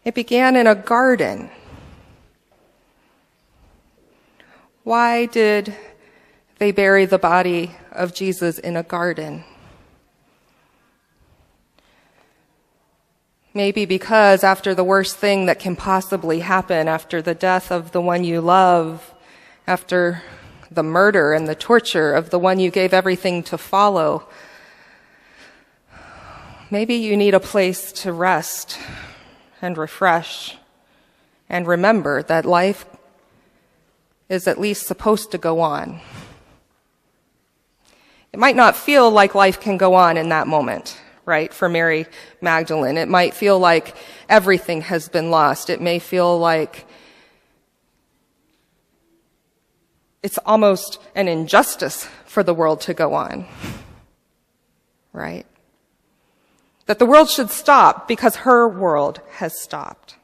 It began in a garden. Why did they bury the body of Jesus in a garden? Maybe because after the worst thing that can possibly happen, after the death of the one you love, after the murder and the torture of the one you gave everything to follow, maybe you need a place to rest and refresh and remember that life is at least supposed to go on. It might not feel like life can go on in that moment, right? For Mary Magdalene, it might feel like everything has been lost. It may feel like it's almost an injustice for the world to go on, right? That the world should stop because her world has stopped.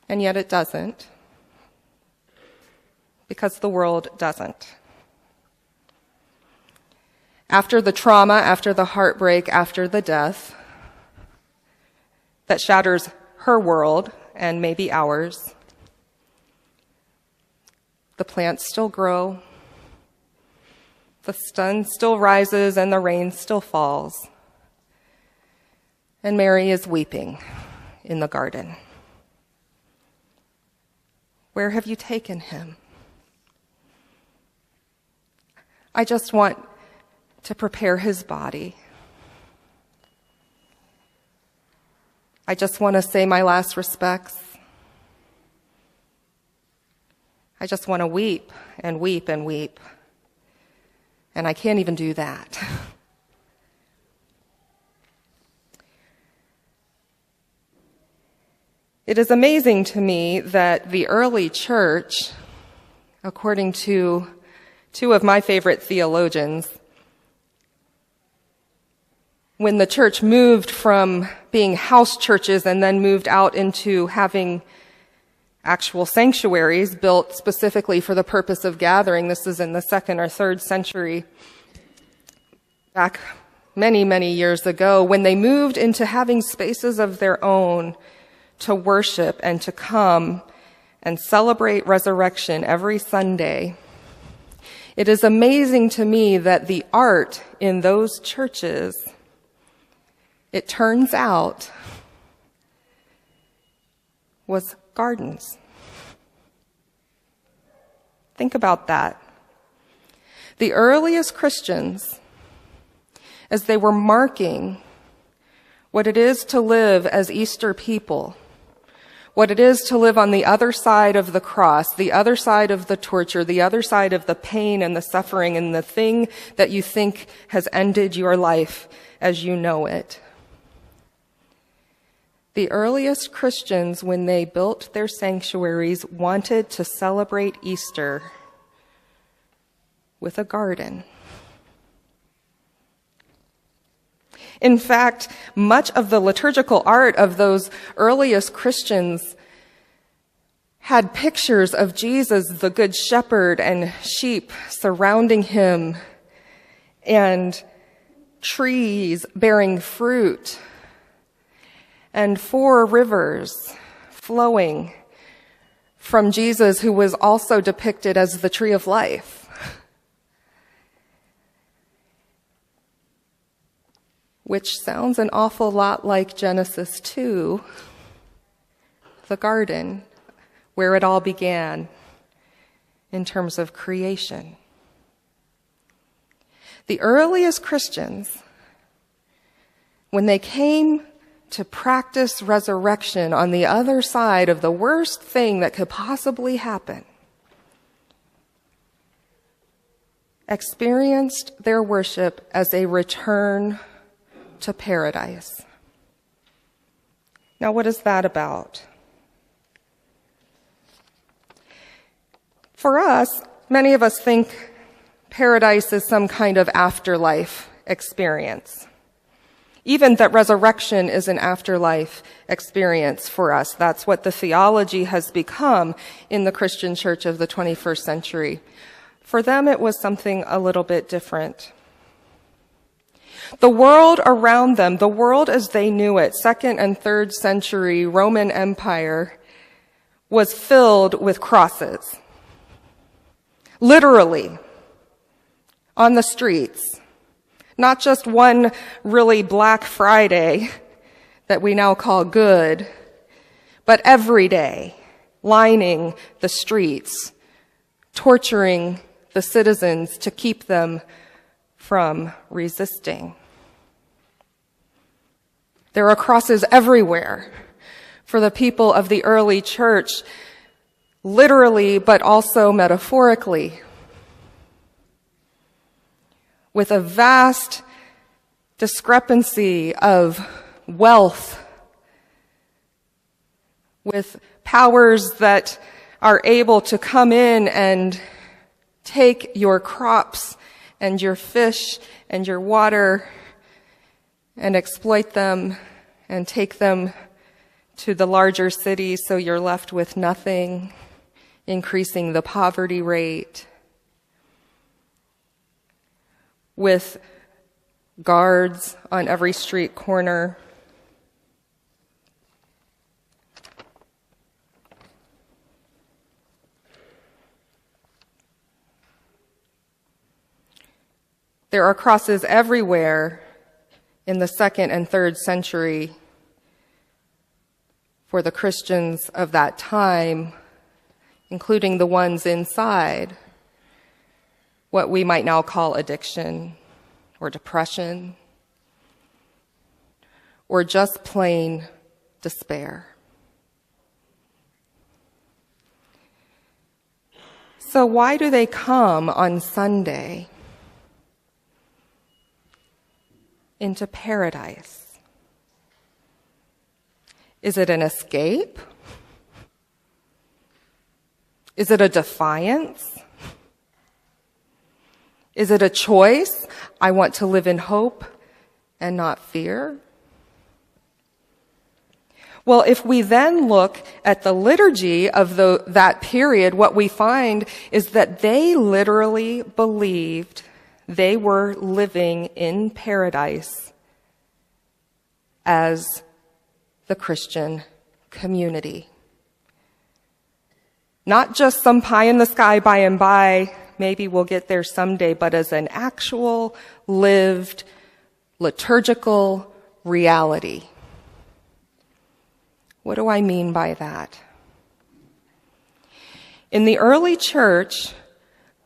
And yet it doesn't, because the world doesn't. After the trauma, after the heartbreak, after the death that shatters her world and maybe ours, the plants still grow, the sun still rises, and the rain still falls. And Mary is weeping in the garden. Where have you taken him? I just want to prepare his body. I just want to say my last respects. I just want to weep and weep and weep. And I can't even do that. It is amazing to me that the early church, according to two of my favorite theologians, when the church moved from being house churches and then moved out into having actual sanctuaries built specifically for the purpose of gathering, this is in the 2nd or 3rd century, back many, many years ago, when they moved into having spaces of their own to worship and to come and celebrate resurrection every Sunday, it is amazing to me that the art in those churches, it turns out, was gardens. Think about that. The earliest Christians, as they were marking what it is to live as Easter people, what it is to live on the other side of the cross, the other side of the torture, the other side of the pain and the suffering and the thing that you think has ended your life as you know it. The earliest Christians, when they built their sanctuaries, wanted to celebrate Easter with a garden. In fact, much of the liturgical art of those earliest Christians had pictures of Jesus, the Good Shepherd, and sheep surrounding him, and trees bearing fruit, and 4 rivers flowing from Jesus, who was also depicted as the tree of life. Which sounds an awful lot like Genesis 2, the garden, where it all began in terms of creation. The earliest Christians, when they came to practice resurrection on the other side of the worst thing that could possibly happen, experienced their worship as a return to paradise. Now, what is that about? For us, many of us think paradise is some kind of afterlife experience. Even that resurrection is an afterlife experience for us. That's what the theology has become in the Christian church of the 21st century. For them, it was something a little bit different. The world around them, the world as they knew it, 2nd and 3rd century Roman Empire, was filled with crosses. Literally, on the streets. Not just one really Black Friday that we now call good, but every day, lining the streets, torturing the citizens to keep them from resisting. There are crosses everywhere for the people of the early church, literally, but also metaphorically, with a vast discrepancy of wealth, with powers that are able to come in and take your crops and your fish and your water and exploit them and take them to the larger cities so you're left with nothing, increasing the poverty rate, with guards on every street corner. There are crosses everywhere in the 2nd and 3rd century for the Christians of that time, including the ones inside what we might now call addiction or depression or just plain despair. So why do they come on Sunday into paradise? Is it an escape? Is it a defiance? Is it a choice? I want to live in hope and not fear. Well, if we then look at the liturgy of that period, what we find is that they literally believed they were living in paradise as the Christian community. Not just some pie in the sky by and by, maybe we'll get there someday, but as an actual lived liturgical reality. What do I mean by that? In the early church,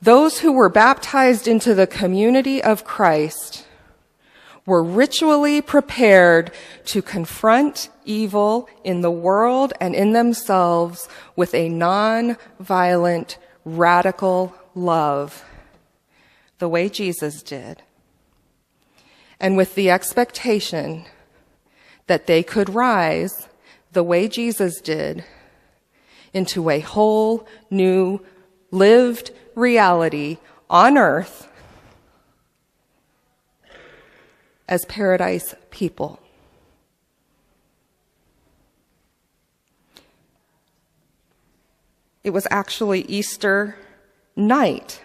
those who were baptized into the community of Christ were ritually prepared to confront evil in the world and in themselves with a non-violent, radical love, the way Jesus did, and with the expectation that they could rise, the way Jesus did, into a whole new lived reality on earth as paradise people. It was actually Easter night,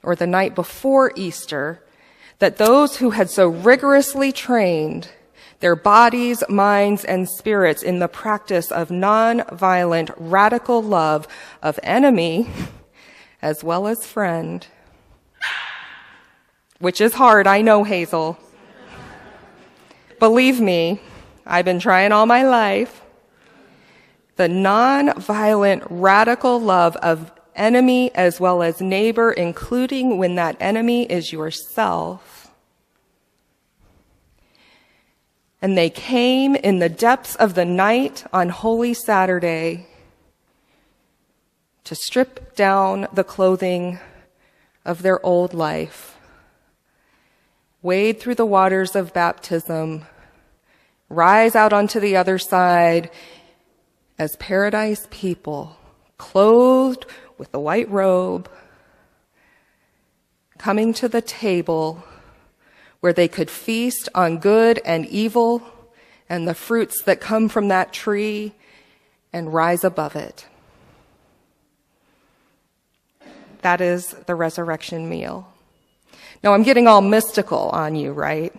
or the night before Easter, that those who had so rigorously trained their bodies, minds, and spirits in the practice of non-violent, radical love of enemy as well as friend, which is hard, I know, Hazel. Believe me, I've been trying all my life. The non-violent, radical love of enemy as well as neighbor, including when that enemy is yourself. And they came in the depths of the night on Holy Saturday to strip down the clothing of their old life, wade through the waters of baptism, rise out onto the other side as paradise people, clothed with the white robe, coming to the table where they could feast on good and evil and the fruits that come from that tree and rise above it. That is the resurrection meal. Now, I'm getting all mystical on you, right?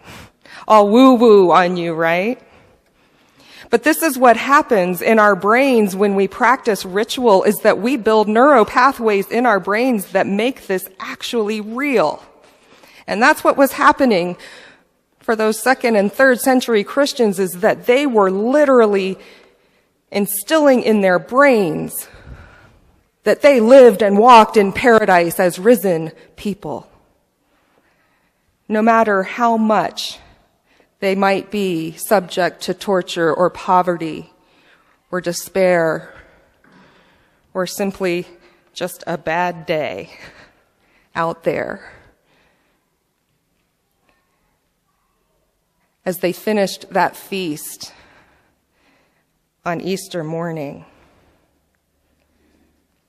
All woo-woo on you, right? But this is what happens in our brains when we practice ritual, is that we build neural pathways in our brains that make this actually real. And that's what was happening for those 2nd and 3rd century Christians, is that they were literally instilling in their brains that they lived and walked in paradise as risen people. No matter how much they might be subject to torture or poverty or despair or simply just a bad day out there. As they finished that feast on Easter morning,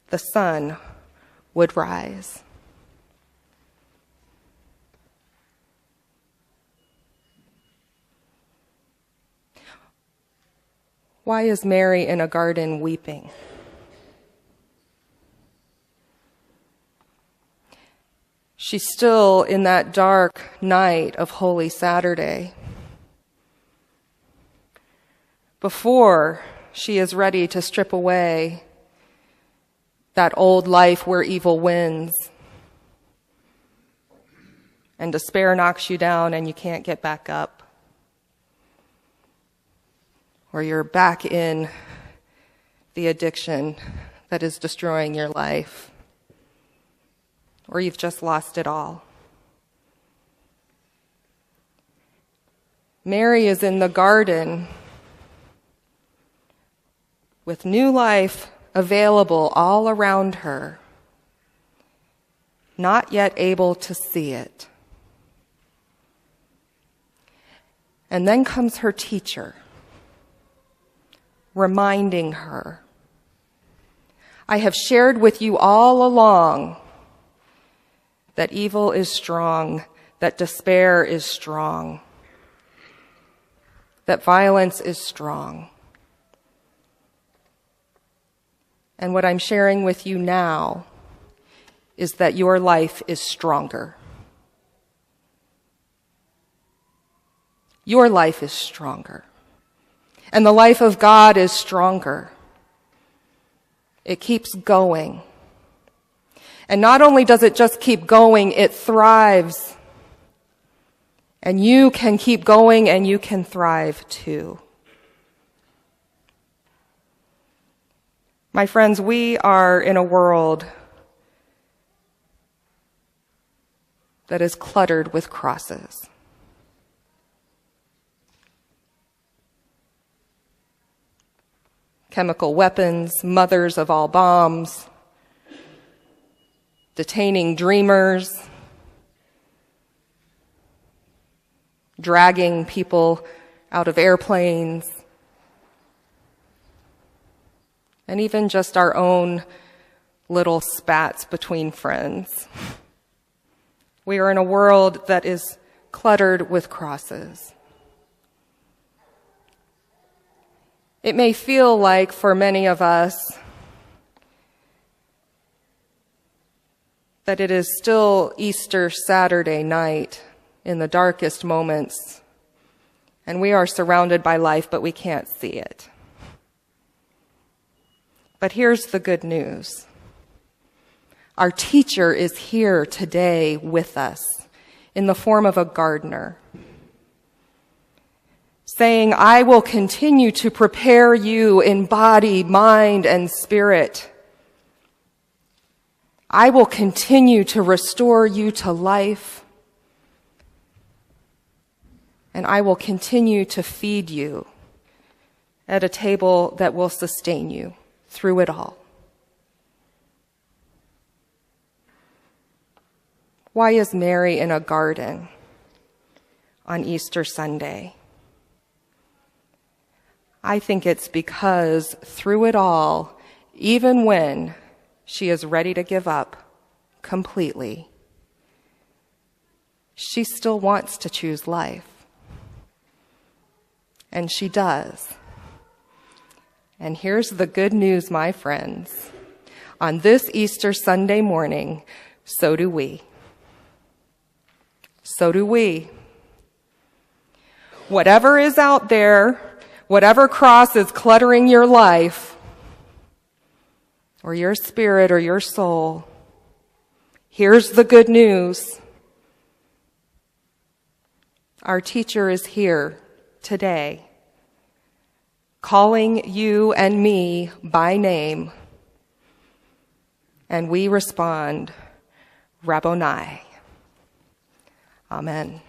the sun would rise. Why is Mary in a garden weeping? She's still in that dark night of Holy Saturday, before she is ready to strip away that old life where evil wins and despair knocks you down and you can't get back up. Or you're back in the addiction that is destroying your life. Or you've just lost it all. Mary is in the garden with new life available all around her, not yet able to see it. And then comes her teacher, reminding her, I have shared with you all along that evil is strong, that despair is strong, that violence is strong. And what I'm sharing with you now is that your life is stronger. Your life is stronger. And the life of God is stronger. It keeps going. And not only does it just keep going, it thrives. And you can keep going and you can thrive too. My friends, we are in a world that is cluttered with crosses. Chemical weapons, mothers of all bombs, detaining dreamers, dragging people out of airplanes, and even just our own little spats between friends. We are in a world that is cluttered with crosses. It may feel like, for many of us, that it is still Easter Saturday night in the darkest moments, and we are surrounded by life, but we can't see it. But here's the good news. Our teacher is here today with us in the form of a gardener, saying, I will continue to prepare you in body, mind, and spirit. I will continue to restore you to life. And I will continue to feed you at a table that will sustain you through it all. Why is Mary in a garden on Easter Sunday? I think it's because through it all, even when she is ready to give up completely, she still wants to choose life. And she does. And here's the good news, my friends. On this Easter Sunday morning, so do we. So do we. Whatever is out there, whatever cross is cluttering your life, or your spirit, or your soul, here's the good news. Our teacher is here today, calling you and me by name, and we respond, Rabboni. Amen.